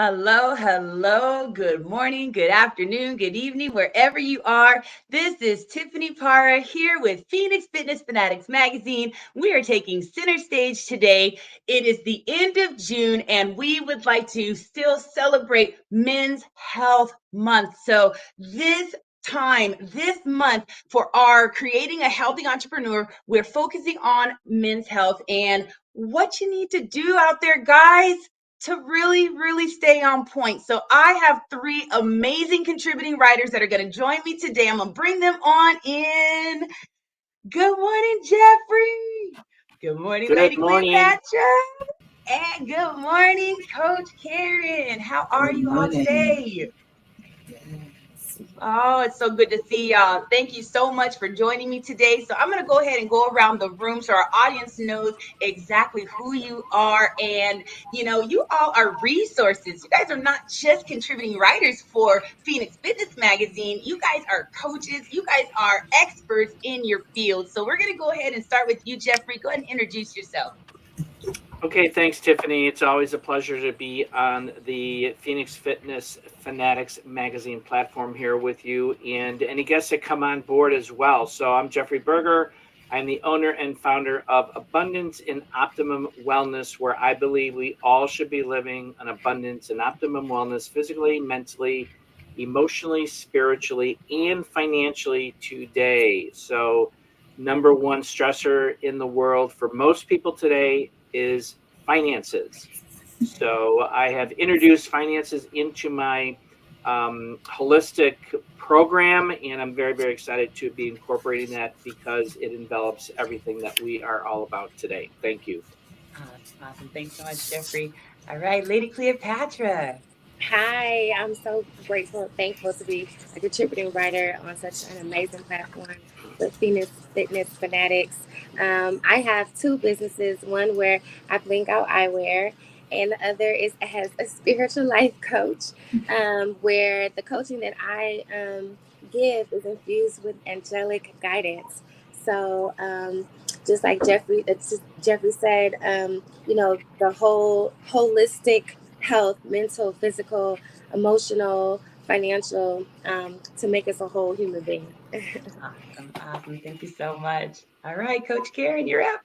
Hello, hello. Good morning, good afternoon, good evening, wherever you are. This is Tiffany Parra here with Phoenix Fitness Fanatics Magazine. We are taking center stage today. It is the end of June, and we would like to still celebrate Men's Health Month. So, this month for our Creating a Healthy Entrepreneur, we're focusing on men's health and what you need to do out there, guys, to really, really stay on point. So I have three amazing contributing writers that are going to join me today. I'm going to bring them on in. Good morning, Jeffrey. Good morning, Good Lady morning. Cleopatra. And good morning, Coach Karen. How are Good you all morning. today? Yes. Oh, it's so good to see y'all. Thank you so much for joining me today. So, I'm going to go ahead and go around the room so our audience knows exactly who you are. And, you all are resources. You guys are not just contributing writers for Phoenix Fitness Magazine. You guys are coaches. You guys are experts in your field. So, we're going to go ahead and start with you, Jeffrey. Go ahead and introduce yourself. Okay, thanks, Tiffany. It's always a pleasure to be on the Phoenix Fitness Fanatics magazine platform here with you and any guests that come on board as well. So, I'm Jeffrey Berger. I'm the owner and founder of Abundance in Optimum Wellness, where I believe we all should be living an abundance and optimum wellness physically, mentally, emotionally, spiritually, and financially today. So, number one stressor in the world for most people today is finances. So I have introduced finances into my holistic program, and I'm very, very excited to be incorporating that because it envelops everything that we are all about today. Thank you. Awesome, awesome. Thanks so much, Jeffrey. All right, Lady Cleopatra. Hi, I'm so grateful and thankful to be a contributing writer on such an amazing platform with Phoenix Fitness Fanatics. I have two businesses, one where I blink out eyewear, and the other is as a spiritual life coach, where the coaching that I give is infused with angelic guidance. So, just like Jeffrey said, the whole holistic health, mental, physical, emotional, financial, to make us a whole human being. Awesome, awesome. Thank you so much. All right, Coach Karen, you're up.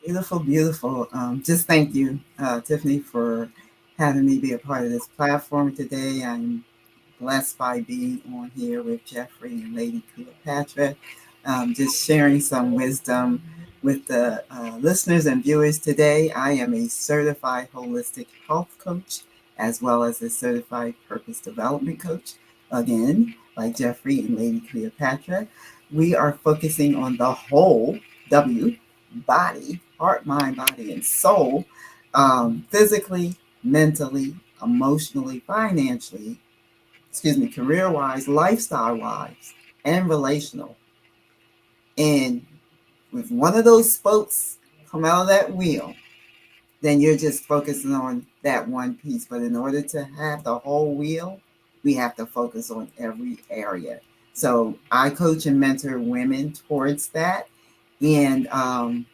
Beautiful, beautiful. Just thank you, Tiffany, for having me be a part of this platform today. I'm blessed by being on here with Jeffrey and Lady Cleopatra, just sharing some wisdom with the listeners and viewers today. I am a certified holistic health coach as well as a certified purpose development coach. Again, like Jeffrey and Lady Cleopatra, we are focusing on the whole W body, heart, mind, body, and soul, physically, mentally, emotionally, financially, career wise, lifestyle wise, and relational. And if one of those spokes come out of that wheel, then you're just focusing on that one piece. But in order to have the whole wheel, we have to focus on every area. So I coach and mentor women towards that. And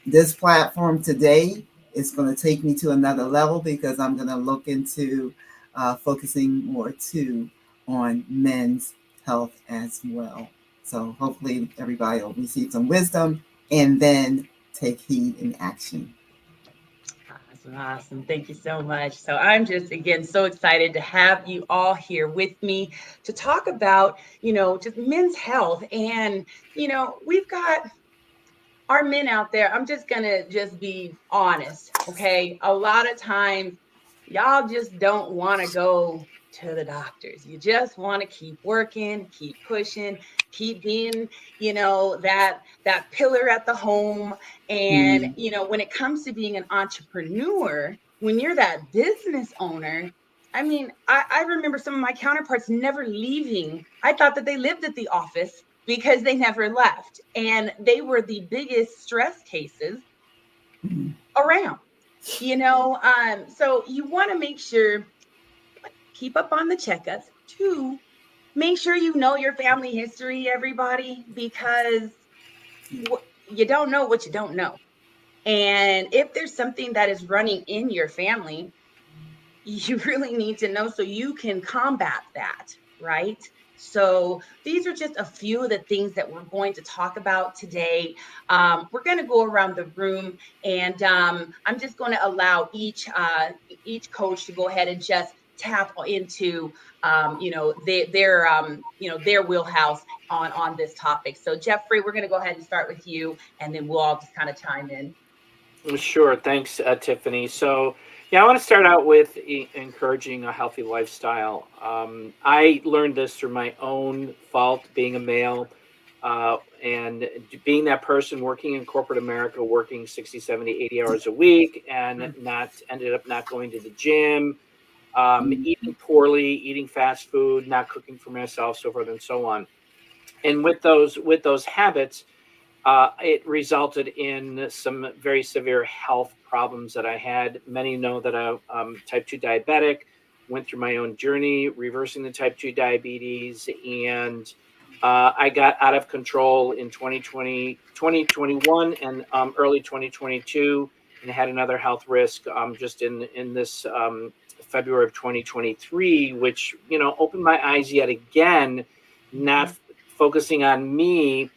this platform today is going to take me to another level because I'm going to look into focusing more too on men's health as well. So hopefully everybody will receive some wisdom and then take heed and action. Awesome, awesome. Thank you so much. So I'm just again so excited to have you all here with me to talk about, just men's health. And, we've got our men out there. I'm just gonna just be honest, okay? A lot of times y'all just don't want to go to the doctors. You just want to keep working, keep pushing, keep being, that pillar at the home. And, Mm, when it comes to being an entrepreneur, when you're that business owner, I mean, I remember some of my counterparts never leaving. I thought that they lived at the office because they never left. And they were the biggest stress cases mm, around. So you want to make sure, keep up on the checkups. Two, make sure you know your family history, everybody, because you don't know what you don't know. And if there's something that is running in your family, you really need to know so you can combat that, right? So these are just a few of the things that we're going to talk about today. We're going to go around the room, and I'm just going to allow each coach to go ahead and just tap into their wheelhouse on this topic. So Jeffrey, we're going to go ahead and start with you, and then we'll all just kind of chime in. Sure. Thanks, Tiffany. So, yeah, I want to start out with encouraging a healthy lifestyle. I learned this through my own fault, being a male, and being that person working in corporate America, working 60, 70, 80 hours a week, and not ended up not going to the gym, eating poorly, eating fast food, not cooking for myself, so forth and so on. And with those habits, it resulted in some very severe health problems that I had. Many know that I'm type 2 diabetic, went through my own journey, reversing the type 2 diabetes, and I got out of control in 2021 and early 2022, and had another health risk just in this February of 2023, which, opened my eyes yet again, not focusing on me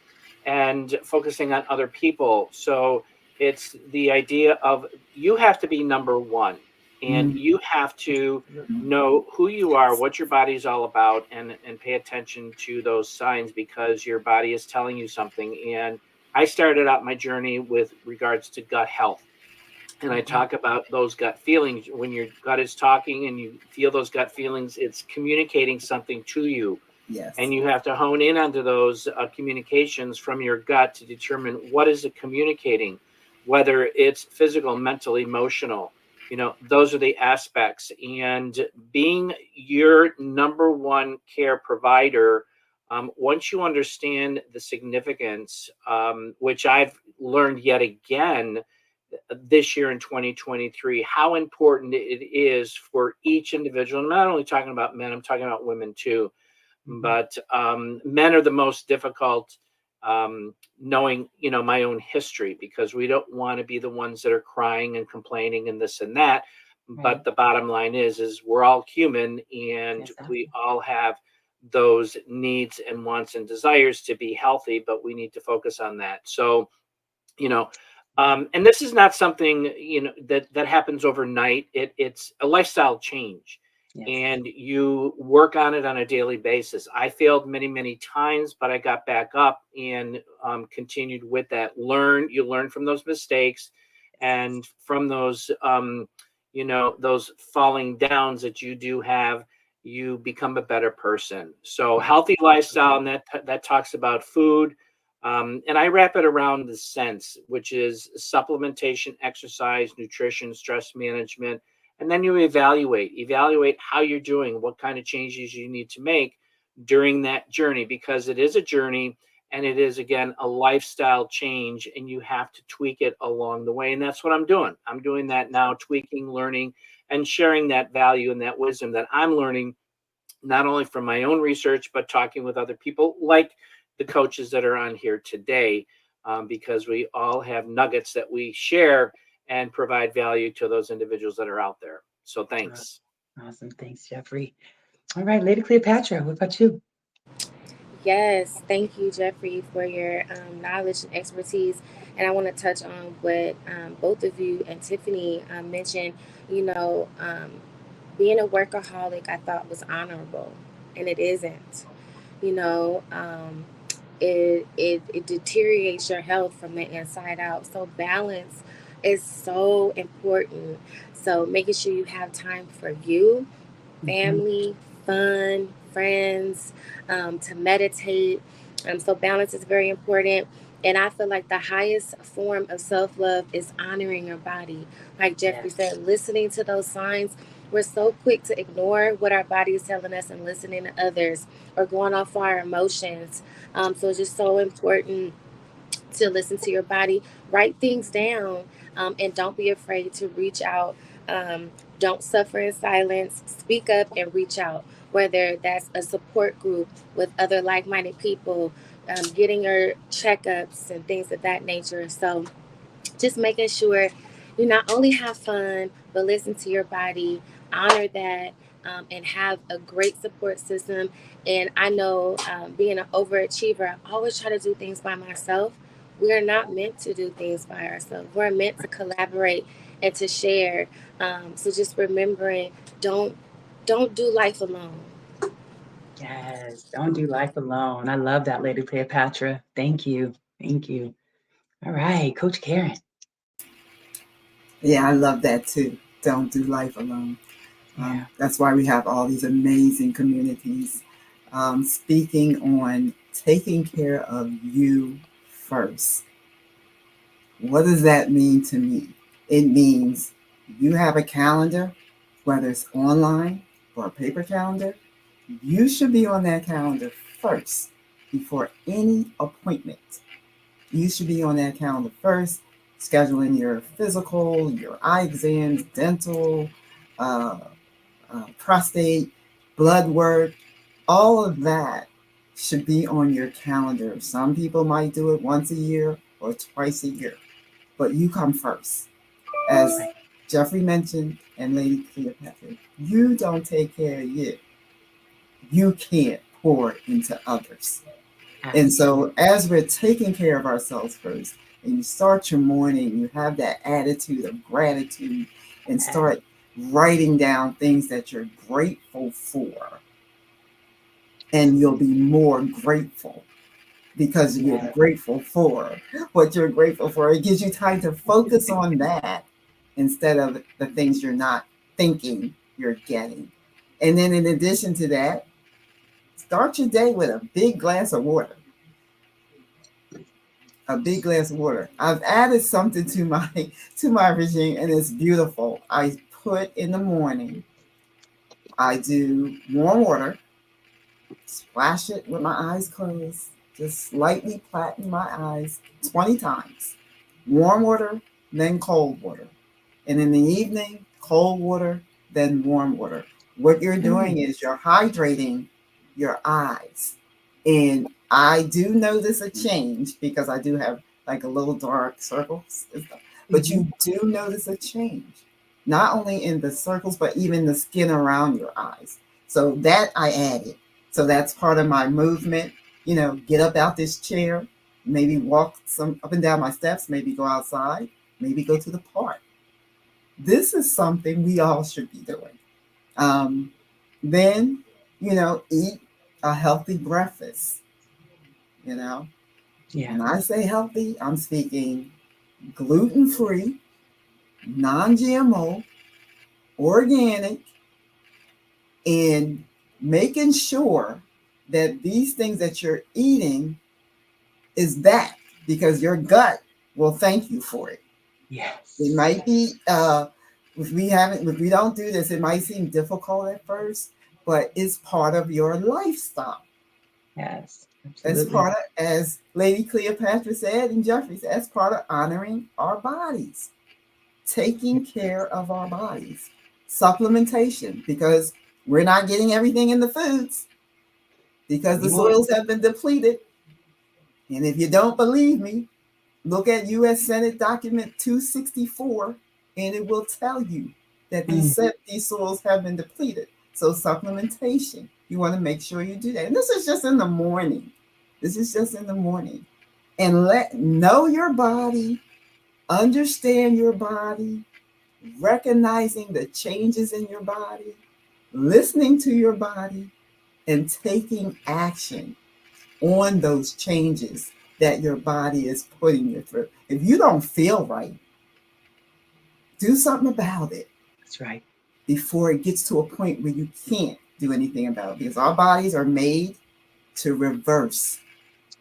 and focusing on other people. So it's the idea of you have to be number one, and you have to know who you are, what your body's all about, and pay attention to those signs because your body is telling you something. And I started out my journey with regards to gut health. And I talk about those gut feelings. When your gut is talking and you feel those gut feelings, it's communicating something to you. Yes. And you have to hone in onto those communications from your gut to determine what is it communicating, whether it's physical, mental, emotional. Those are the aspects. And being your number one care provider, once you understand the significance, which I've learned yet again this year in 2023, how important it is for each individual. I'm not only talking about men, I'm talking about women too. But men are the most difficult, knowing, my own history, because we don't want to be the ones that are crying and complaining and this and that. But the bottom line is we're all human, and we all have those needs and wants and desires to be healthy, but we need to focus on that. So, and this is not something, that happens overnight. It's a lifestyle change. Yes. And you work on it on a daily basis. I failed many, many times, but I got back up and continued with that. You learn from those mistakes, and from those, those falling downs that you do have, you become a better person. So healthy lifestyle, and that talks about food. And I wrap it around the sense, which is supplementation, exercise, nutrition, stress management. And then you evaluate how you're doing, what kind of changes you need to make during that journey, because it is a journey, and it is, again, a lifestyle change, and you have to tweak it along the way. And that's what I'm doing. I'm doing that now, tweaking, learning, and sharing that value and that wisdom that I'm learning, not only from my own research, but talking with other people like the coaches that are on here today, because we all have nuggets that we share and provide value to those individuals that are out there. So thanks. Awesome. Thanks, Jeffrey. All right, Lady Cleopatra, what about you? Yes, thank you, Jeffrey, for your knowledge and expertise. And I want to touch on what both of you and Tiffany mentioned. You know, being a workaholic, I thought was honorable, and it isn't. You know, it deteriorates your health from the inside out. So balance is so important. So making sure you have time for you, family, fun, friends, to meditate. So balance is very important. And I feel like the highest form of self love is honoring your body. Like Jeffrey said, listening to those signs. We're so quick to ignore what our body is telling us and listening to others, or going off our emotions. So it's just so important to listen to your body, write things down, and don't be afraid to reach out. Don't suffer in silence. Speak up and reach out, whether that's a support group with other like minded people, getting your checkups and things of that nature. So, just making sure you not only have fun, but listen to your body, honor that, and have a great support system. And I know, being an overachiever, I always try to do things by myself. We are not meant to do things by ourselves. We're meant to collaborate and to share. So just remembering, don't don't do life alone. Yes, don't do life alone. I love that, Lady Cleopatra. Thank you. Thank you. All right, Coach Karen. Yeah, I love that too. Don't do life alone. Yeah. That's why we have all these amazing communities. Speaking on taking care of you first. What does that mean to me? It means you have a calendar, whether it's online or a paper calendar, you should be on that calendar first before any appointment. You should be on that calendar first, scheduling your physical, your eye exams, dental, uh, prostate, blood work, all of that should be on your calendar. Some people might do it once a year or twice a year, but you come first. As Right. Jeffrey mentioned and Lady Cleopatra, you don't take care of you can't pour into others. And Absolutely. so, as we're taking care of ourselves first, and you start your morning, you have that attitude of gratitude and Yes. start writing down things that you're grateful for, and you'll be more grateful because you're Yeah. grateful for what you're grateful for. It gives you time to focus on that instead of the things you're not thinking you're getting. And then, in addition to that, start your day with a big glass of water. A big glass of water. I've added something to my regime, and it's beautiful. I put in the morning. I do warm water, splash it with my eyes closed, just lightly platen my eyes 20 times. Warm water, then cold water. And in the evening, cold water, then warm water. What you're doing Mm. is you're hydrating your eyes. And I do notice a change because I do have like a little dark circles and stuff. But Mm-hmm. you do notice a change, not only in the circles, but even the skin around your eyes. So that I added. So that's part of my movement. Get up out this chair, maybe walk some up and down my steps, maybe go outside, maybe go to the park. This is something we all should be doing. Um, then, eat a healthy breakfast. You know, Yeah. when I say healthy, I'm speaking gluten free, non GMO, organic, and making sure that these things that you're eating is that because your gut will thank you for it. It Yes. might be if we don't do this, it might seem difficult at first, but it's part of your lifestyle. Yes. It's Absolutely. part of, as Lady Cleopatra said and Jeffrey said, it's part of honoring our bodies, taking care of our bodies. Supplementation, because we're not getting everything in the foods because the Anymore. soils have been depleted. And if you don't believe me, look at U.S. Senate Document 264, and it will tell you that Mm. these soils have been depleted. So supplementation, you want to make sure you do that. And this is just in the morning. This is just in the morning. And know your body, understand your body, recognizing the changes in your body, listening to your body, and taking action on those changes that your body is putting you through. If you don't feel right, do something about it That's right. before it gets to a point where you can't do anything about it. Because our bodies are made to reverse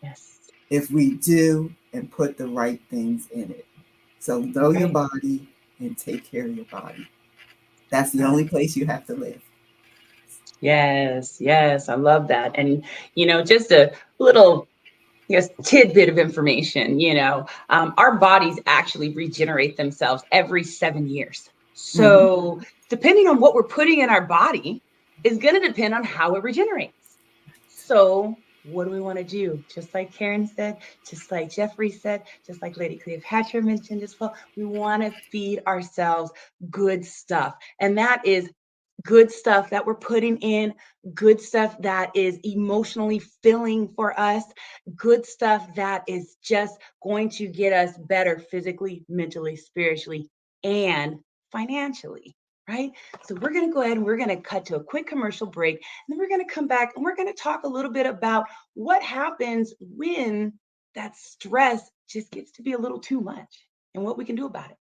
Yes. if we do and put the right things in it. So know your Right. body and take care of your body. That's the Uh, only place you have to live. yes. Yes. I love that. And, just a little, yes, tidbit of information, our bodies actually regenerate themselves every 7 years. Mm-hmm. So depending on what we're putting in our body is going to depend on how it regenerates. So what do we want to do? Just like Karen said, just like Jeffrey said, just like Lady Cleopatra mentioned as well, we want to feed ourselves good stuff. And that is good stuff that we're putting in, good stuff that is emotionally filling for us, good stuff that is just going to get us better physically, mentally, spiritually, and financially. Right. So we're going to go ahead and we're going to cut to a quick commercial break. And then we're going to come back and we're going to talk a little bit about what happens when that stress just gets to be a little too much and what we can do about it.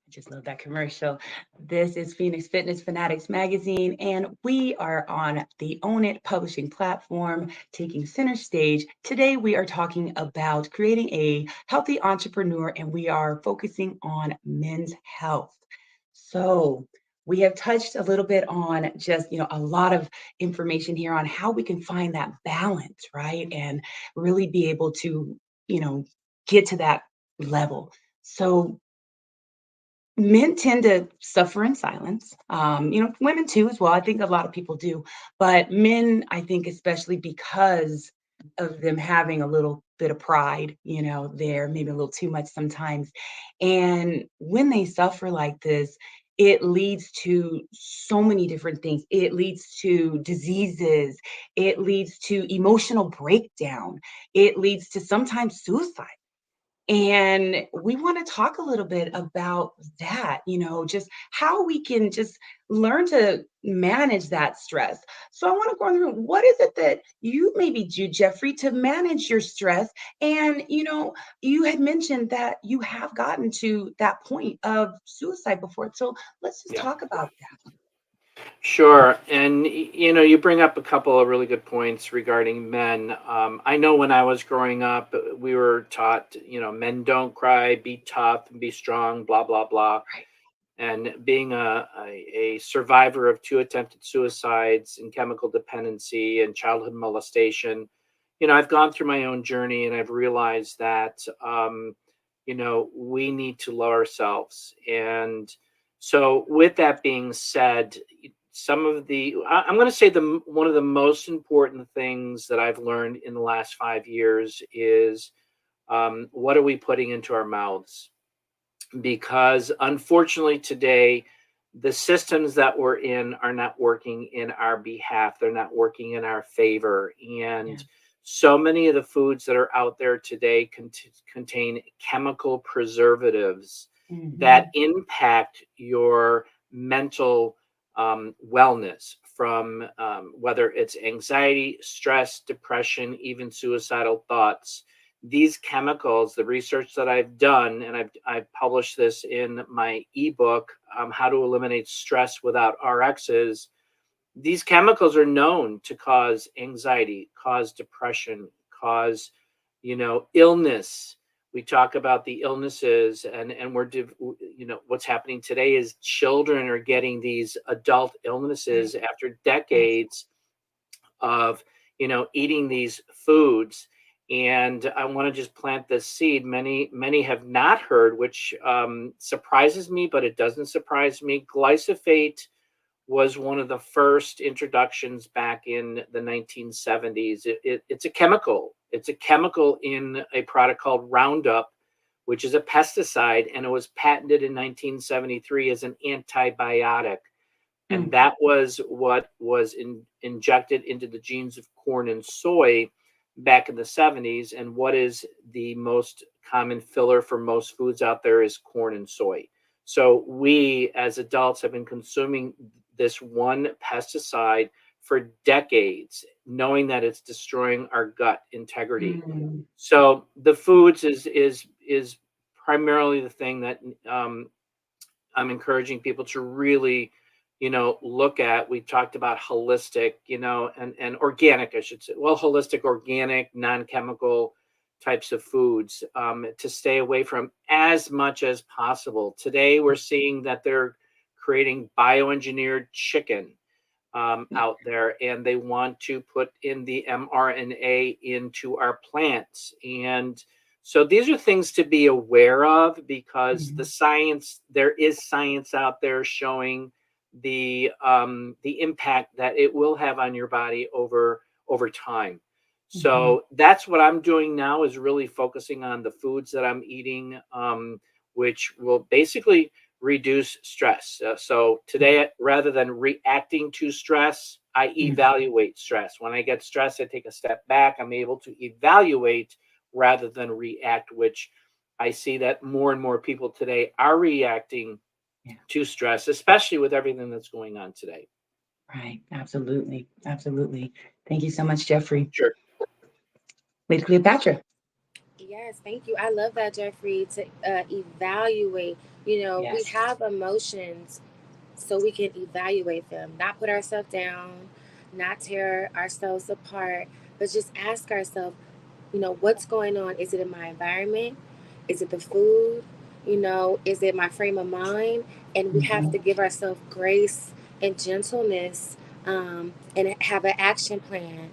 Just love that commercial. This is Phoenix Fitness Fanatics Magazine, and we are on the Own It publishing platform, taking center stage. Today, we are talking about creating a healthy entrepreneur, and we are focusing on men's health. So, we have touched a little bit on just, a lot of information here on how we can find that balance, right? And really be able to, you know, get to that level. So, men tend to suffer in silence. Women too, as well. I think a lot of people do, but men, I think, especially because of them having a little bit of pride, there maybe a little too much sometimes. And when they suffer like this, it leads to so many different things. It leads to diseases. It leads to emotional breakdown. It leads to sometimes suicide. And we want to talk a little bit about that, just how we can just learn to manage that stress. So I want to go through what is it that you maybe do, Jeffrey, to manage your stress? And, you had mentioned that you have gotten to that point of suicide before. So let's just Yeah. talk about that. Sure. And, you bring up a couple of really good points regarding men. I know when I was growing up, we were taught, men don't cry, be tough, be strong, blah, blah, blah. Right. And being a survivor of 2 attempted suicides and chemical dependency and childhood molestation, I've gone through my own journey and I've realized that, we need to love ourselves. And so, with that being said, I'm going to say one of the most important things that I've learned in the last 5 years is, what are we putting into our mouths? Because unfortunately today, the systems that we're in are not working in our behalf. They're not working in our favor. Yeah. And so many of the foods that are out there today contain chemical preservatives that Mhm. impact your mental wellness, from whether it's anxiety, stress, depression, even suicidal thoughts. These chemicals, the research that I've done, and I've published this in my ebook, How to Eliminate Stress Without RXs. These chemicals are known to cause anxiety, cause depression, cause, illness. We talk about the illnesses, and what's happening today is children are getting these adult illnesses Right. after Yes. decades of eating these foods. And I want to just plant this seed. Many have not heard, which surprises me, but it doesn't surprise me. Glyphosate was one of the first introductions back in the 1970s. It's a chemical. It's a chemical in a product called Roundup, which is a pesticide, and it was patented in 1973 as an antibiotic. And Mm. that was what was injected into the genes of corn and soy back in the 70s. And what is the most common filler for most foods out there is corn and soy. So we as adults have been consuming this one pesticide for decades, knowing that it's destroying our gut integrity. Mm. So the foods is primarily the thing that I'm encouraging people to really look at. We talked about holistic, and organic, I should say. Well, holistic, organic, non-chemical types of foods, to stay away from as much as possible. Today, we're seeing that they're creating bioengineered chicken out there, and they want to put in the mRNA into our plants. And so these are things to be aware of, because there is science out there showing the impact that it will have on your body over time. So that's what I'm doing now, is really focusing on the foods that I'm eating, which will basically reduce stress. So today, rather than reacting to stress, I evaluate stress. When I get stressed, I take a step back. I'm able to evaluate rather than react, which I see that more and more people today are reacting to stress, especially with everything that's going on today. Right. Absolutely. Absolutely. Thank you so much, Jeffrey. Sure. Lady Cleopatra. Yes, thank you. I love that, Jeffrey, to evaluate. We Yes. have emotions so we can evaluate them, not put ourselves down, not tear ourselves apart, but just ask ourselves, what's going on? Is it in my environment? Is it the food? Is it my frame of mind? And we have to give ourselves grace and gentleness, and have an action plan.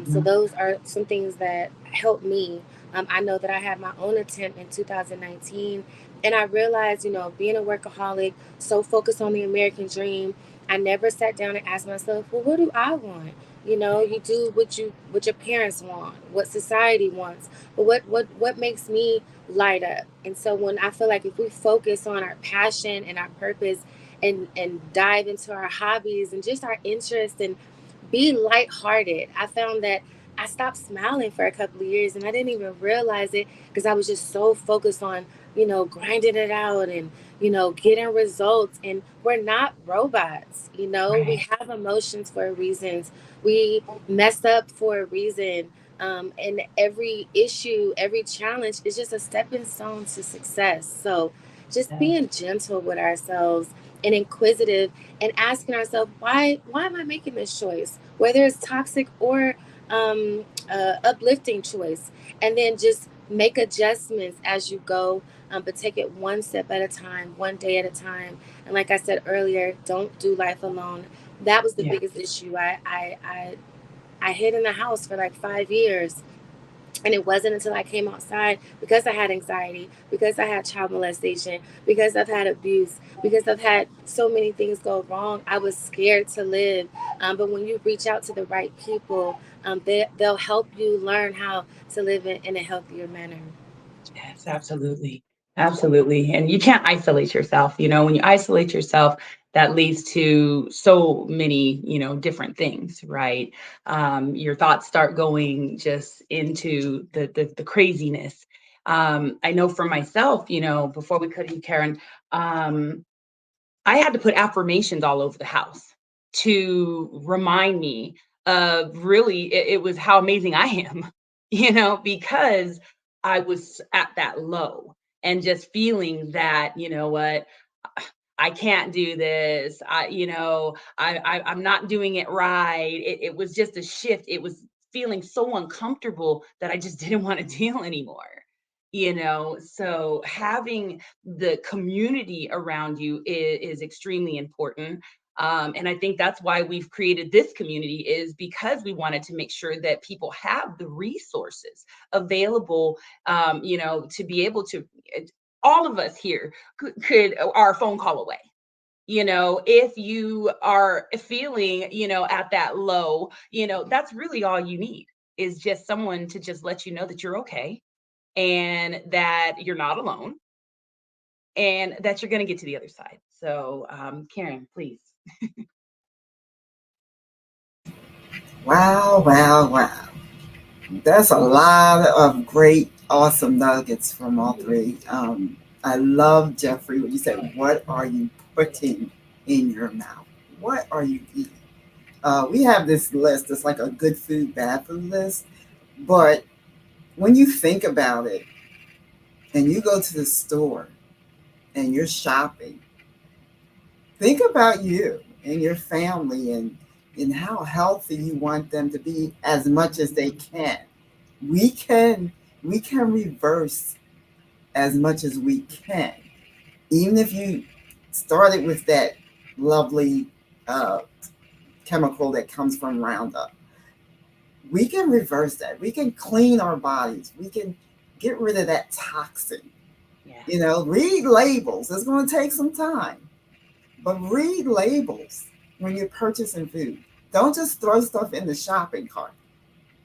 So those are some things that help me. I know that I had my own attempt in 2019, and I realized, being a workaholic, so focused on the American dream, I never sat down and asked myself, well, what do I want? You do what your parents want, what society wants, but what makes me light up. And so when I feel like if we focus on our passion and our purpose, and dive into our hobbies and just our interests, and be lighthearted, I found that I stopped smiling for a couple of years, and I didn't even realize it because I was just so focused on, grinding it out, and, getting results. And we're not robots, we have emotions for reasons. We mess up for a reason. And every issue, every challenge is just a stepping stone to success. So just being gentle with ourselves and inquisitive, and asking ourselves, why am I making this choice, whether it's toxic or uplifting choice, and then just make adjustments as you go, but take it one step at a time, one day at a time. And like I said earlier, don't do life alone. That was the biggest issue. I hid in the house for like 5 years. And it wasn't until I came outside, because I had anxiety, because I had child molestation, because I've had abuse, because I've had so many things go wrong. I was scared to live. But when you reach out to the right people, they'll help you learn how to live in a healthier manner. Yes, absolutely. Absolutely. And you can't isolate yourself. When you isolate yourself, that leads to so many, different things, right? Your thoughts start going just into the craziness. I know for myself, before we cut you, Karen, I had to put affirmations all over the house to remind me of really it was how amazing I am, because I was at that low and just feeling that, what, I can't do this. I'm not doing it right. It was just a shift. It was feeling so uncomfortable that I just didn't want to deal anymore. So having the community around you is extremely important. And I think that's why we've created this community, is because we wanted to make sure that people have the resources available, to be able to, all of us here could are a phone call away. If you are feeling, at that low, that's really all you need, is just someone to just let you know that you're okay, and that you're not alone, and that you're going to get to the other side. So, Karen, please. Wow, wow, wow. That's a lot of great, awesome nuggets from all three. I love, Jeffrey, when you said, what are you putting in your mouth? What are you eating? We have this list. It's like a good food, bad food list. But when you think about it, and you go to the store and you're shopping, Think about you and your family and how healthy you want them to be as much as they can. We can we can reverse as much as we can. Even if you started with that lovely uh, chemical that comes from Roundup, we can reverse that. We can clean our bodies. We can get rid of that toxin. Yeah. Read labels. It's going to take some time, but read labels when you're purchasing food. Don't just throw stuff in the shopping cart.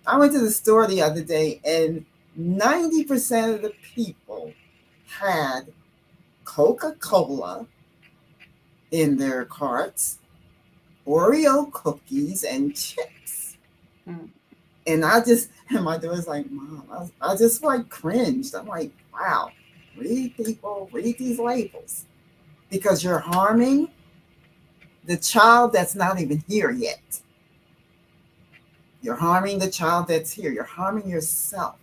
I went to the store the other day and 90% of the people had Coca-Cola in their carts, Oreo cookies, and chips. Mm. And my daughter's like, Mom, I just like cringed. I'm like, wow, read people, read these labels because you're harming the child that's not even here yet. You're harming the child that's here. You're harming yourself.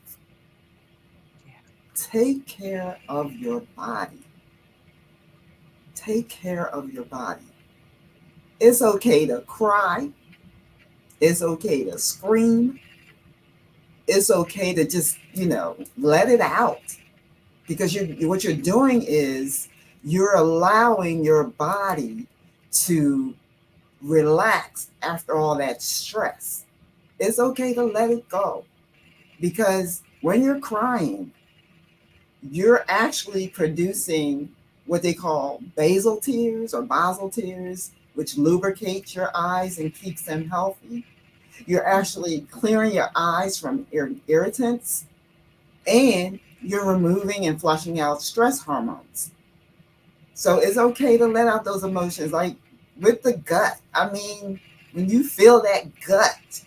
Yeah. Take care of your body. Take care of your body. It's okay to cry. It's okay to scream. It's okay to just, let it out. Because what you're doing is you're allowing your body to relax after all that stress. It's okay to let it go. Because when you're crying, you're actually producing what they call basal tears, which lubricates your eyes and keeps them healthy. You're actually clearing your eyes from irritants, and you're removing and flushing out stress hormones. So it's okay to let out those emotions, like with the gut. I mean, when you feel that gut,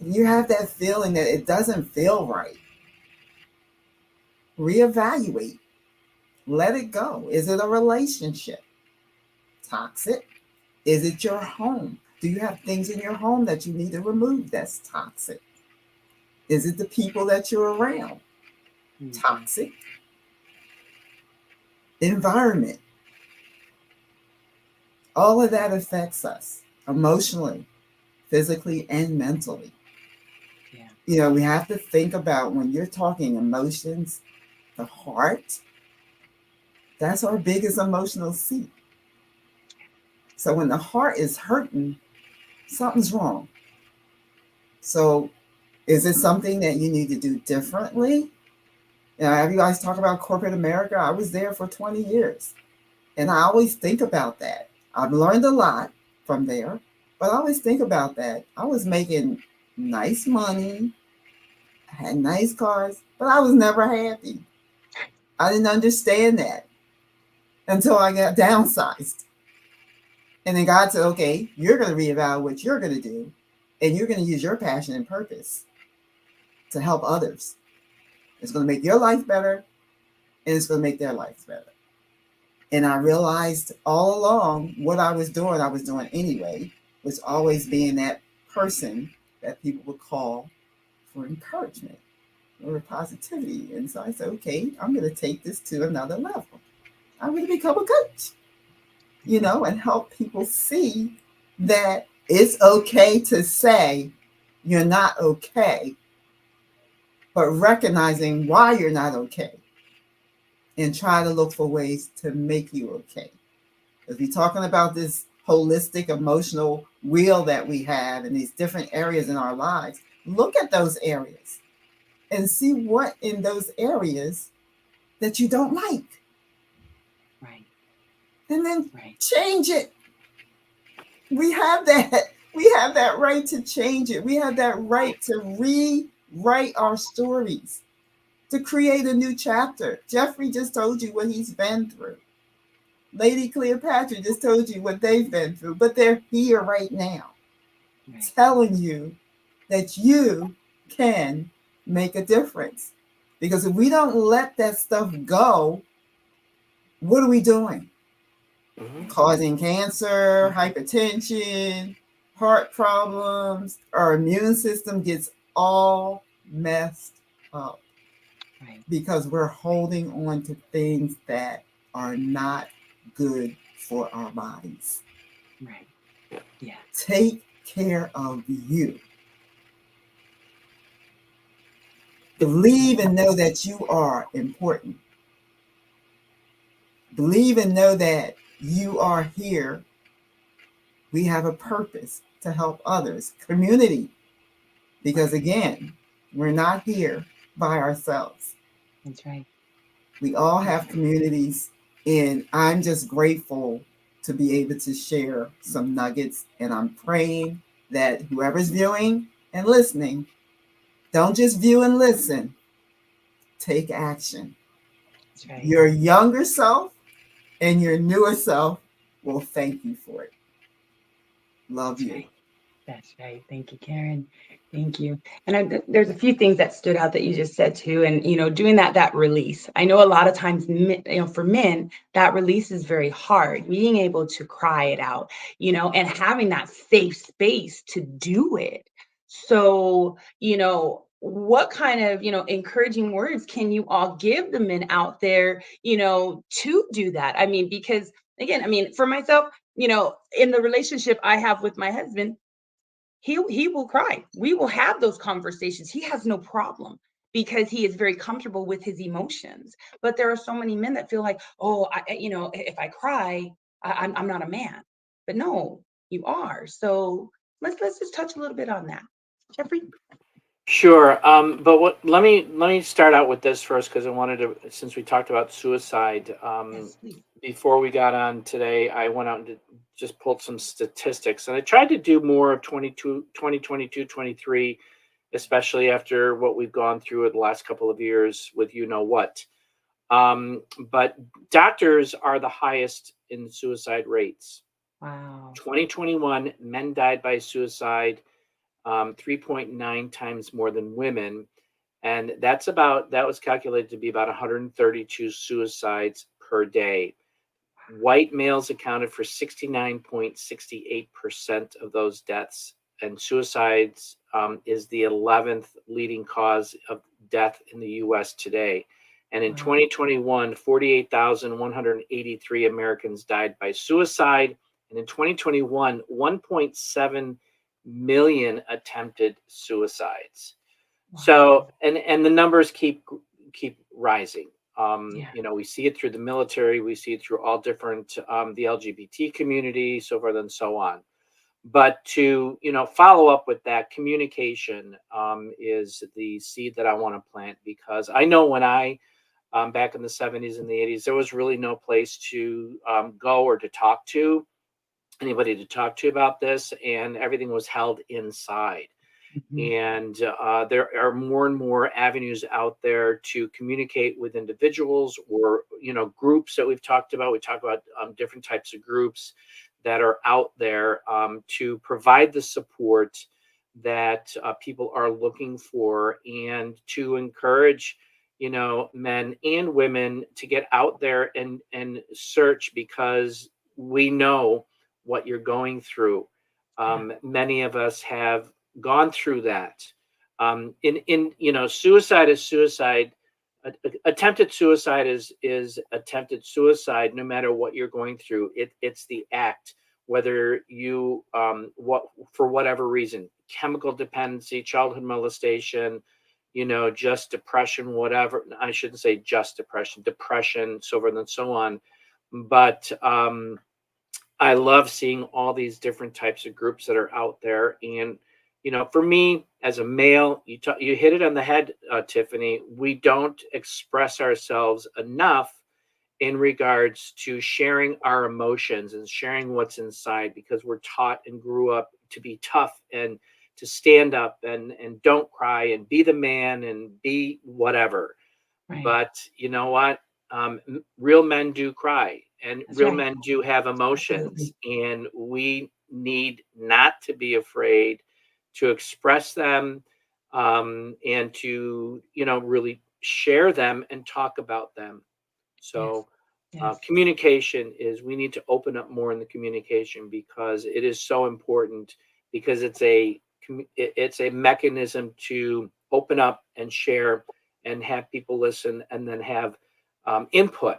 you have that feeling that it doesn't feel right, reevaluate, let it go. Is it a relationship? Toxic? Is it your home? Do you have things in your home that you need to remove that's toxic? Is it the people that you're around? Mm-hmm. Toxic? Environment. All of that affects us emotionally, physically, and mentally. Yeah. We have to think about when you're talking emotions, the heart, that's our biggest emotional seat. So when the heart is hurting, something's wrong. So is it something that you need to do differently? Have you guys talk about corporate America? I was there for 20 years. And I always think about that. I've learned a lot from there, but I always think about that. I was making nice money, I had nice cars, but I was never happy. I didn't understand that until I got downsized. And then God said, okay, you're going to reevaluate what you're going to do, and you're going to use your passion and purpose to help others. It's going to make your life better, and it's going to make their lives better. And I realized all along what I was doing anyway, was always being that person that people would call for encouragement or positivity. And so I said, okay, I'm going to take this to another level. I'm going to become a coach, and help people see that it's okay to say you're not okay, but recognizing why you're not okay and try to look for ways to make you okay. If we're talking about this holistic emotional wheel that we have in these different areas in our lives, look at those areas and see what in those areas that you don't like. Right. And then Right. change it. We have that right to change it. We have that right to rewrite our stories, to create a new chapter. Jeffrey just told you what he's been through. Lady Cleopatra just told you what they've been through, but they're here right now, Right. telling you that you can make a difference. Because if we don't let that stuff go, what are we doing? Mm-hmm. Causing cancer, hypertension, heart problems. Our immune system gets all messed up. Right. Because we're holding on to things that are not good for our bodies. Right. Yeah. Take care of you. Believe and know that you are important. Believe and know that you are here. We have a purpose to help others, community, because again, we're not here by ourselves. That's right. We all have communities, and I'm just grateful to be able to share some nuggets. And I'm praying that whoever's viewing and listening, don't just view and listen, take action. That's right. Your younger self and your newer self will thank you for it. Love That's you. right. That's right. Thank you, Karen. Thank you. And there's a few things that stood out that you just said too. And doing that release. I know a lot of times, for men, that release is very hard. Being able to cry it out, and having that safe space to do it. So, what kind of encouraging words can you all give the men out there, to do that? I mean, because again, I mean, for myself, in the relationship I have with my husband, he will cry. We will have those conversations. He has no problem because he is very comfortable with his emotions. But there are so many men that feel like, oh, if I cry, I'm not a man. But no, you are. So let's just touch a little bit on that, Jeffrey. Sure. But let me start out with this first because I wanted to, since we talked about suicide, Yes, please. before we got on today, I went out and just pulled some statistics, and I tried to do more of 2022, 23, especially after what we've gone through in the last couple of years with what. But doctors are the highest in suicide rates. Wow. 2021, men died by suicide 3.9 times more than women. And that was calculated to be about 132 suicides per day. White males accounted for 69.68% of those deaths, and suicides is the 11th leading cause of death in the US today. And in Wow. 2021, 48,183 Americans died by suicide. And in 2021, 1.7 million attempted suicides. Wow. So, and the numbers keep rising. Yeah. We see it through the military, we see it through all different the LGBT community, so forth and so on. But to follow up with that, communication is the seed that I want to plant, because I know when I back in the 70s and the 80s, there was really no place to go or to talk to anybody to talk to about this, and everything was held inside. Mhm. And there are more and more avenues out there to communicate with individuals or groups that we've talked about. We talk about different types of groups that are out there to provide the support that people are looking for, and to encourage men and women to get out there and search, because we know what you're going through. Yeah. Many of us have gone through that. In suicide is suicide. Attempted suicide is attempted suicide, no matter what you're going through. It's the act, whether you what for whatever reason, chemical dependency, childhood molestation, just depression, whatever. I shouldn't say just depression, so forth and so on. But I love seeing all these different types of groups that are out there. And, for me as a male, you hit it on the head, Tiffany. We don't express ourselves enough in regards to sharing our emotions and sharing what's inside, because we're taught and grew up to be tough and to stand up and don't cry and be the man and be whatever. Right. But you know what? Real men do cry, and That's real right. men do have emotions, Absolutely. and we need not to be afraid to express them, and to really share them and talk about them. Yes. So Yes. communication is, we need to open up more in the communication, because it is so important, because it's a mechanism to open up and share and have people listen, and then have input.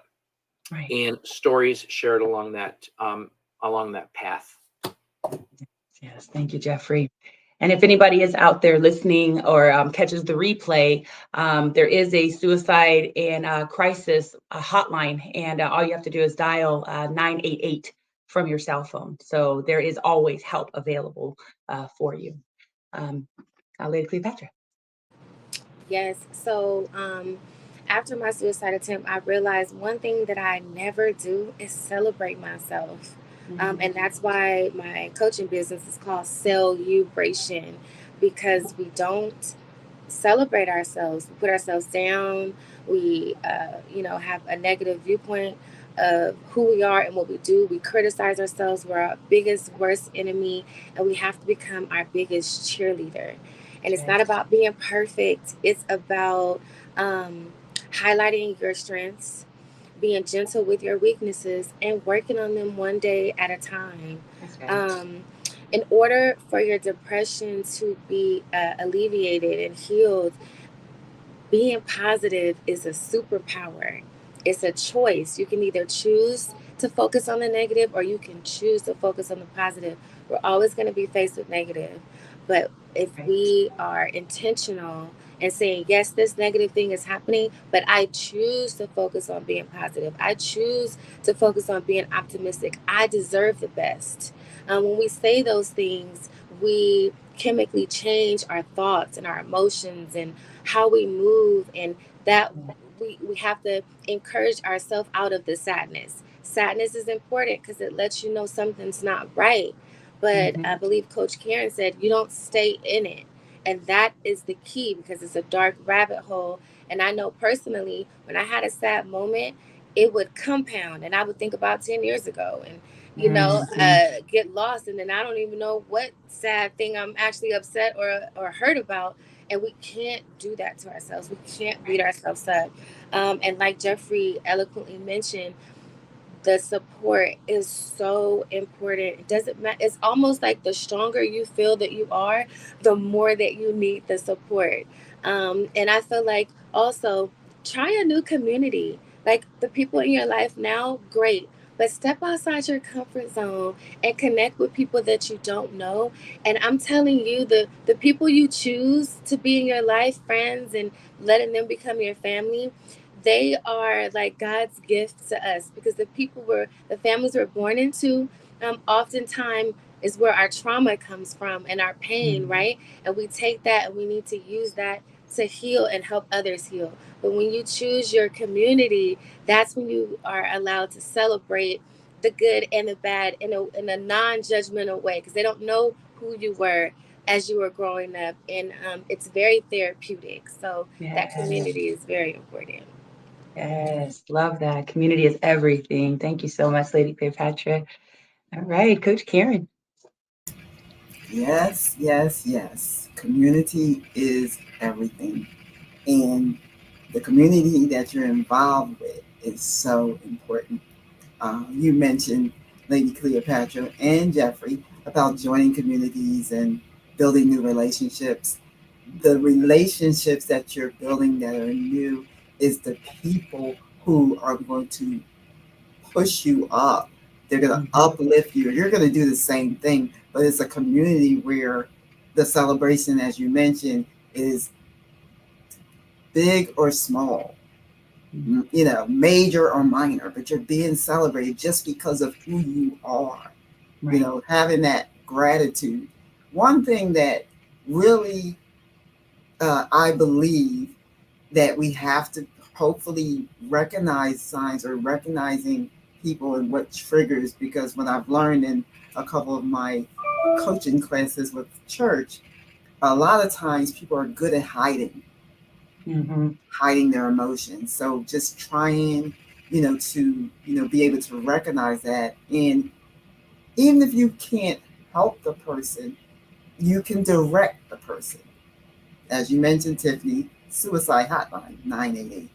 Right. and stories shared along that path. Yes. Thank you, Jeffrey. And if anybody is out there listening or catches the replay, there is a suicide and crisis hotline, and all you have to do is dial 988 from your cell phone. So there is always help available for you. Um, Lady Cleopatra. Yes. So, after my suicide attempt, I realized one thing that I never do is celebrate myself. And that's why my coaching business is called Celebration, because we don't celebrate ourselves. We put ourselves down. We, have a negative viewpoint of who we are and what we do. We criticize ourselves. We're our biggest, worst enemy, and we have to become our biggest cheerleader. And it's Okay. not about being perfect. It's about um, highlighting your strengths, being gentle with your weaknesses, and working on them one day at a time. That's right. In order for your depression to be alleviated and healed, being positive is a superpower. It's a choice. You can either choose to focus on the negative or you can choose to focus on the positive. We're always going to be faced with negative. But if Right. we are intentional and saying, yes, this negative thing is happening, but I choose to focus on being positive, I choose to focus on being optimistic, I deserve the best. When we say those things, we chemically change our thoughts and our emotions and how we move, and that we have to encourage ourselves out of the sadness is important because it lets you know something's not right. But I believe Coach Karen said you don't stay in it, and that is the key because it's a dark rabbit hole. And I know personally when I had a sad moment, it would compound and I would think about 10 years ago and get lost, and then I don't even know what sad thing I'm actually upset or hurt about. And we can't do that to ourselves. We can't beat ourselves up. And like Jeffrey eloquently mentioned, the support is so important. It doesn't matter. It's almost like the stronger you feel that you are, the more that you need the support. And I feel like also try a new community. Like the people in your life now, great. But step outside your comfort zone and connect with people that you don't know. And I'm telling you, the people you choose to be in your life, friends, and letting them become your family, they are like God's gift to us because the families we're born into, oftentimes is where our trauma comes from and our pain, right? And we take that and we need to use that to heal and help others heal. But when you choose your community, that's when you are allowed to celebrate the good and the bad in a non-judgmental way because they don't know who you were as you were growing up, and it's very therapeutic. So that Yes. community is very important. Yes. Love that. Community is everything. Thank you so much, Lady Cleopatra. All right, Coach Karen. Yes, yes, yes. Community is everything. And the community that you're involved with is so important. You mentioned Lady Cleopatra and Jeffrey about joining communities and building new relationships. The relationships that you're building that are new is the people who are going to push you up. They're going to uplift you. You're going to do the same thing, but it's a community where the celebration, as you mentioned, is big or small, major or minor, but you're being celebrated just because of who you are, Right. Having that gratitude. One thing that really, I believe that we have to hopefully recognize signs or recognizing people and what triggers, because when I've learned in a couple of my coaching classes with church, a lot of times people are good at hiding their emotions. So just trying, to, be able to recognize that. And even if you can't help the person, you can direct the person. As you mentioned, Tiffany, suicide hotline, 988.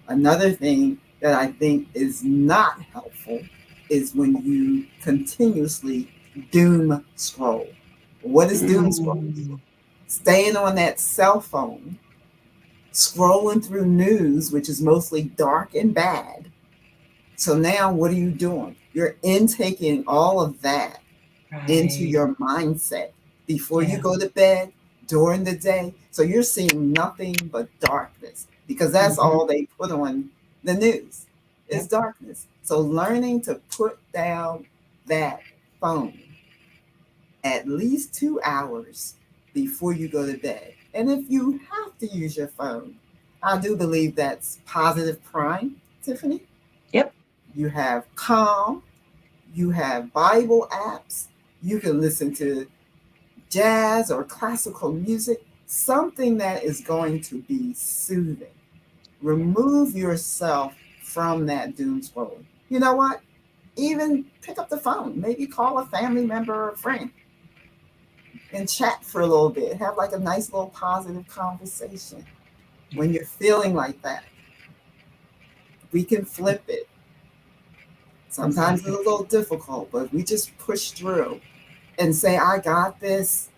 Another thing that I think is not helpful is when you continuously doom scroll. What is doom scroll? Staying on that cell phone, scrolling through news, which is mostly dark and bad, So now what are you doing? You're intaking all of that into Right. your mindset before you Yeah. go to bed, during the day. So you're seeing nothing but darkness because that's Mm-hmm. all they put on the news is Yep. darkness. So learning to put down that phone at least 2 hours before you go to bed. And if you have to use your phone, I do believe that's positive prime, Tiffany. Yep. You have Calm, you have Bible apps, you can listen to jazz or classical music, something that is going to be soothing. Yeah. Remove yourself from that doom scrolling. You know what? Even pick up the phone, maybe call a family member or a friend and chat for a little bit. Have like a nice little positive conversation. Yeah. When you're feeling like that, we can flip it. Sometimes it's a Exactly. little difficult, but we just push through and say, I got this.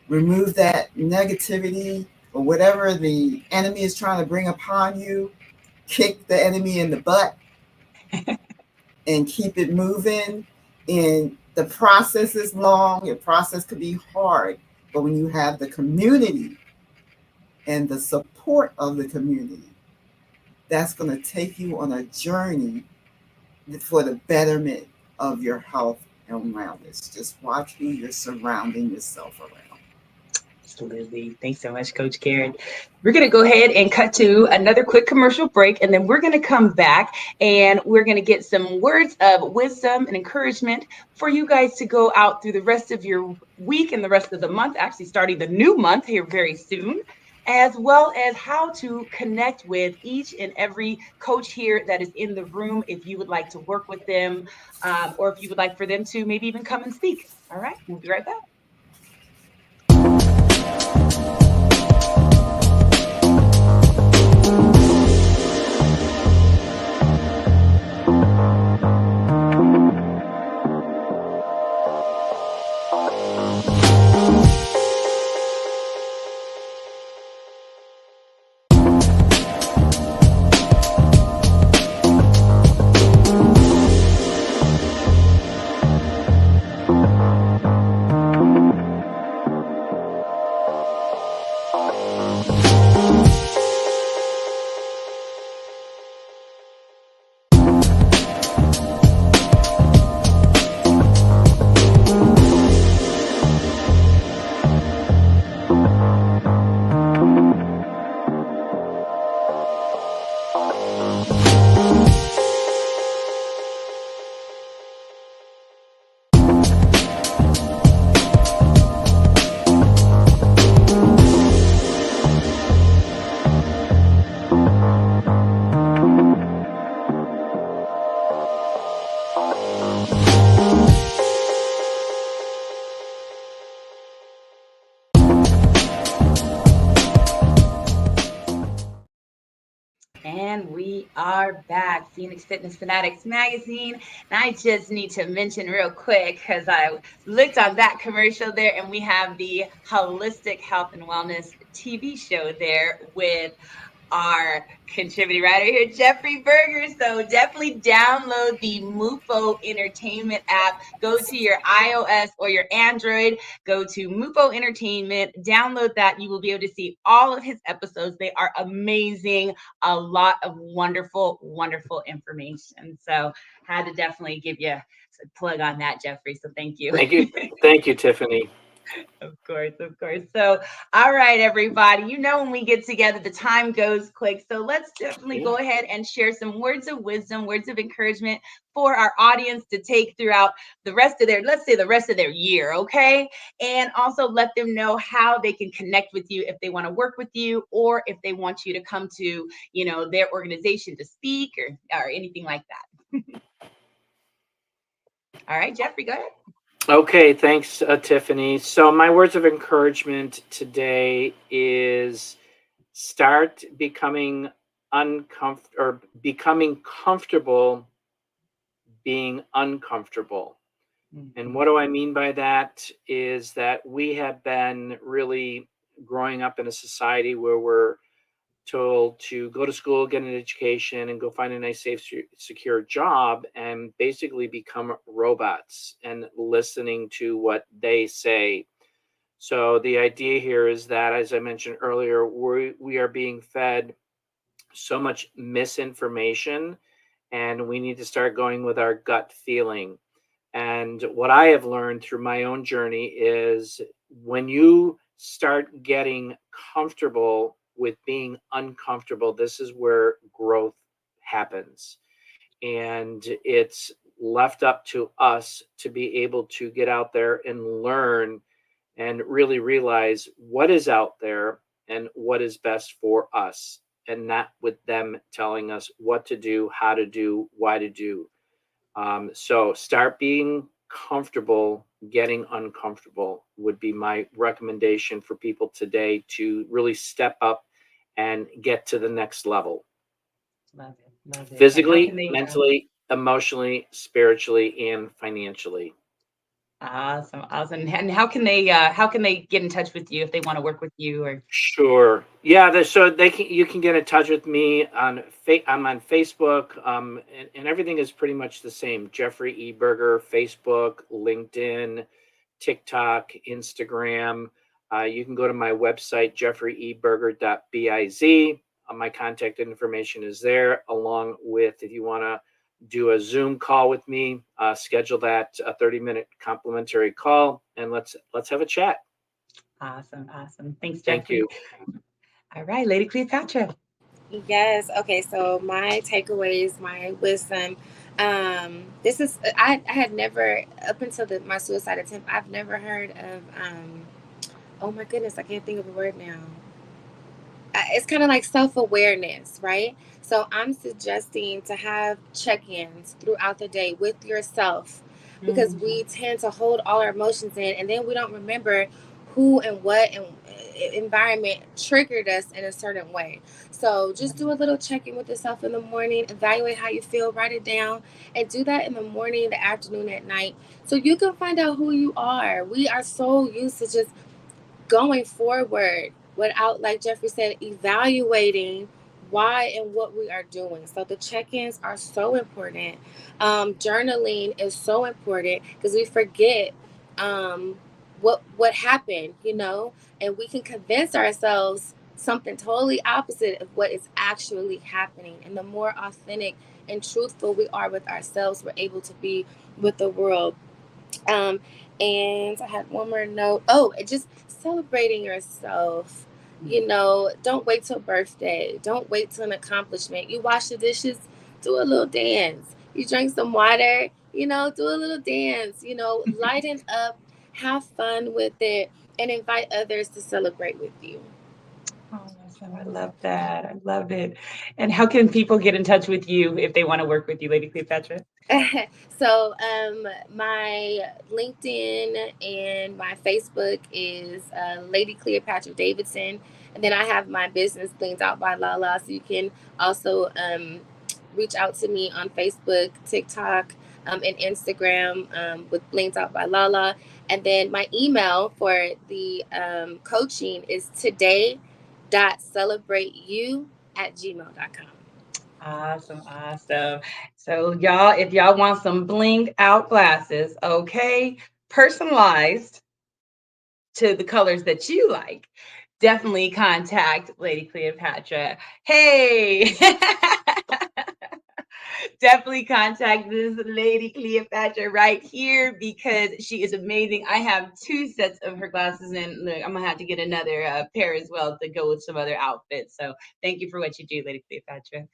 Remove that negativity or whatever the enemy is trying to bring upon you. Kick the enemy in the butt and keep it moving. And the process is long, your process could be hard. But when you have the community and the support of the community, that's going to take you on a journey for the betterment of your health and wellness. Just watch who you're surrounding yourself around. Absolutely. Thanks so much, Coach Karen. We're going to go ahead and cut to another quick commercial break, and then we're going to come back and we're going to get some words of wisdom and encouragement for you guys to go out through the rest of your week and the rest of the month, actually starting the new month here very soon, as well as how to connect with each and every coach here that is in the room if you would like to work with them, or if you would like for them to maybe even come and speak. All right, we'll be right back. And we are back, Phoenix Fitness Fanatics Magazine. And I just need to mention real quick because I looked on that commercial there, and we have the Holistic Health and Wellness TV show there with our contributing writer here, Jeffrey Berger. So definitely download the MUFO Entertainment app. Go to your iOS or your Android. Go to MUFO Entertainment. Download that. You will be able to see all of his episodes. They are amazing. A lot of wonderful, wonderful information. So had to definitely give you a plug on that, Jeffrey. So thank you. Thank you, Tiffany. Of course, of course. So, all right, everybody, you know, when we get together, the time goes quick. So, let's definitely go ahead and share some words of wisdom, words of encouragement for our audience to take throughout the rest of their, let's say, the rest of their year. Okay. And also let them know how they can connect with you if they want to work with you or if they want you to come to, you know, their organization to speak or anything like that. All right, Jeffrey, go ahead. Okay, thanks, Tiffany. So my words of encouragement today is start becoming becoming comfortable being uncomfortable. And what do I mean by that is that we have been really growing up in a society where we're told to go to school, get an education, and go find a nice, safe, secure job, and basically become robots and listening to what they say. So the idea here is that, as I mentioned earlier, we are being fed so much misinformation, and we need to start going with our gut feeling. And what I have learned through my own journey is when you start getting comfortable with being uncomfortable, this is where growth happens. And it's left up to us to be able to get out there and learn and really realize what is out there and what is best for us, and not with them telling us what to do, how to do, why to do. So start being comfortable, getting uncomfortable would be my recommendation for people today to really step up and get to the next level. Love it. Love it. And how Physically, can they? mentally, emotionally, spiritually, and financially. Awesome, awesome. And how can they get in touch with you if they want to work with you or? Sure. Yeah. So you can get in touch with me on I'm on Facebook, and everything is pretty much the same. Jeffrey E. Berger, Facebook, LinkedIn, TikTok, Instagram. You can go to my website, jeffreyeberger.biz. My contact information is there, along with if you want to do a Zoom call with me, schedule that a 30-minute complimentary call, and let's have a chat. Awesome, awesome. Thanks, Thank Jeffrey. you. All right, Lady Cleopatra. Yes. Okay. So my takeaways, my wisdom. This is I had never up until my suicide attempt. I've never heard of. Oh my goodness, I can't think of the word now. It's kind of like self-awareness, right? So I'm suggesting to have check-ins throughout the day with yourself, because Mhm. we tend to hold all our emotions in, and then we don't remember who and what and environment triggered us in a certain way. So just do a little check-in with yourself in the morning, evaluate how you feel, write it down, and do that in the morning, the afternoon, at night, so you can find out who you are. We are so used to just going forward without, like Jeffrey said, evaluating why and what we are doing. So the check-ins are so important. Journaling is so important because we forget what happened, and we can convince ourselves something totally opposite of what is actually happening. And the more authentic and truthful we are with ourselves, we're able to be with the world. um, and I had one more note. Oh, just celebrating yourself. Don't wait till birthday. Don't wait till an accomplishment. You wash the dishes, do a little dance. You drink some water, do a little dance. Lighten up, have fun with it, and invite others to celebrate with you. Awesome. I love that. I love it. And how can people get in touch with you if they want to work with you, Lady Cleopatra? So my LinkedIn and my Facebook is Lady Cleopatra Davidson, and then I have my business Blinged Out by Lala. So you can also reach out to me on Facebook, TikTok, and Instagram with Blinged Out by Lala. And then my email for the coaching is today.celebrateyou@gmail.com. Awesome, awesome. So y'all, if y'all want some blinged out glasses, okay, personalized to the colors that you like, definitely contact Lady Cleopatra. Hey, definitely contact this Lady Cleopatra right here because she is amazing. I have two sets of her glasses, and look, I'm gonna have to get another pair as well to go with some other outfits. So thank you for what you do, Lady Cleopatra.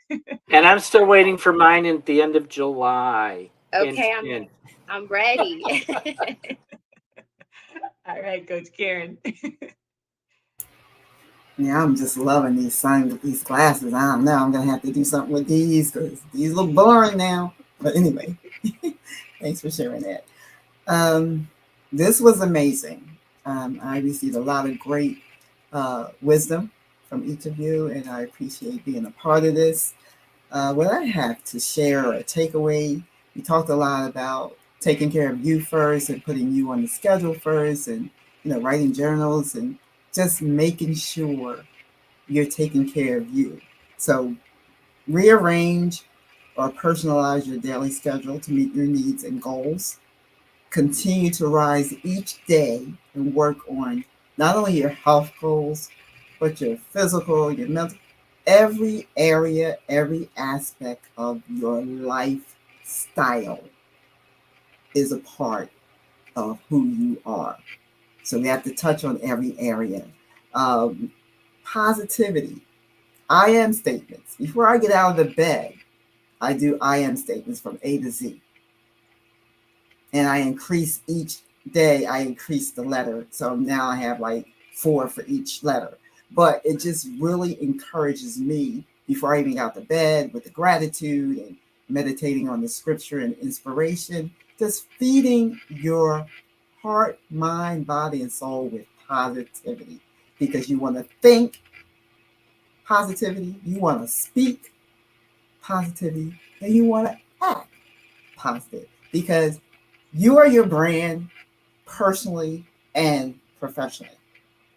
And I'm still waiting for mine at the end of July. Hint, Okay, hint. I'm ready. All right, Coach Karen. Yeah, I'm just loving these glasses. I don't know. I'm gonna have to do something with these because these look boring now. But anyway, thanks for sharing that. Um, this was amazing. I received a lot of great wisdom from each of you, and I appreciate being a part of this. What I have to share or a takeaway, we talked a lot about taking care of you first and putting you on the schedule first, and writing journals and just making sure you're taking care of you. So rearrange or personalize your daily schedule to meet your needs and goals. Continue to rise each day and work on not only your health goals, but your physical, your mental, every area, every aspect of your lifestyle is a part of who you are. So we have to touch on every area. Um, Positivity, I am statements. Before I get out of the bed, I do I am statements from A to Z. And I increase each day, I increase the letter. So now I have like 4 for each letter. But it just really encourages me before I even got to bed with the gratitude and meditating on the scripture and inspiration, just feeding your heart, mind, body, and soul with positivity because you want to think positivity, you want to speak positivity, and you want to act positive because you are your brand personally and professionally.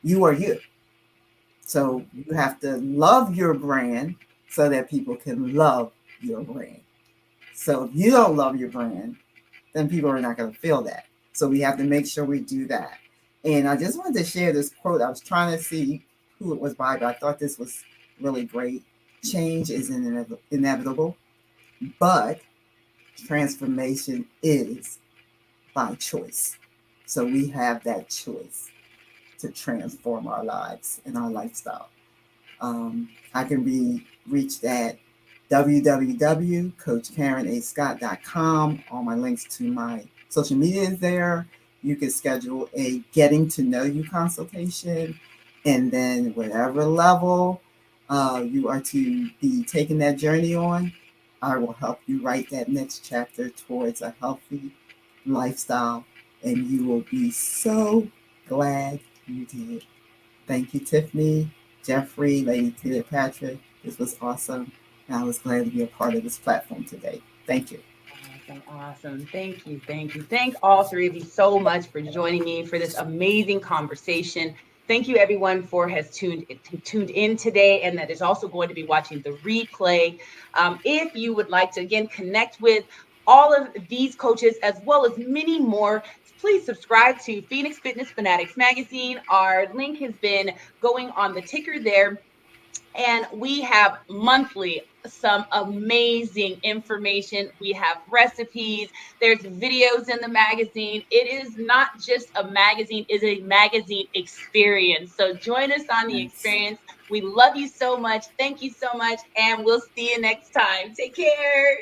You are you. So you have to love your brand so that people can love your brand. So if you don't love your brand, then people are not going to feel that. So we have to make sure we do that. And I just wanted to share this quote. I was trying to see who it was by, but I thought this was really great. Change is inevitable, but transformation is by choice. So we have that choice to transform our lives and our lifestyle. I can be reached at www.coachkarenascott.com. All my links to my social media is there. You can schedule a getting to know you consultation. And then whatever level you are to be taking that journey on, I will help you write that next chapter towards a healthy lifestyle. And you will be so glad you did. Thank you, Tiffany, Jeffrey, Lady Cleopatra. This was awesome. And I was glad to be a part of this platform today. Thank you. Awesome, awesome. Thank you, thank you. Thank all three of you so much for joining me for this amazing conversation. Thank you, everyone, for has tuned in today, and that is also going to be watching the replay. If you would like to again connect with all of these coaches as well as many more, please subscribe to Phoenix Fitness Fanatics magazine. Our link has been going on the ticker there, and we have monthly some amazing information. We have recipes, there's videos in the magazine. It is not just a magazine, it's a magazine experience. So join us on the Thanks. experience. We love you so much. Thank you so much, and we'll see you next time. Take care.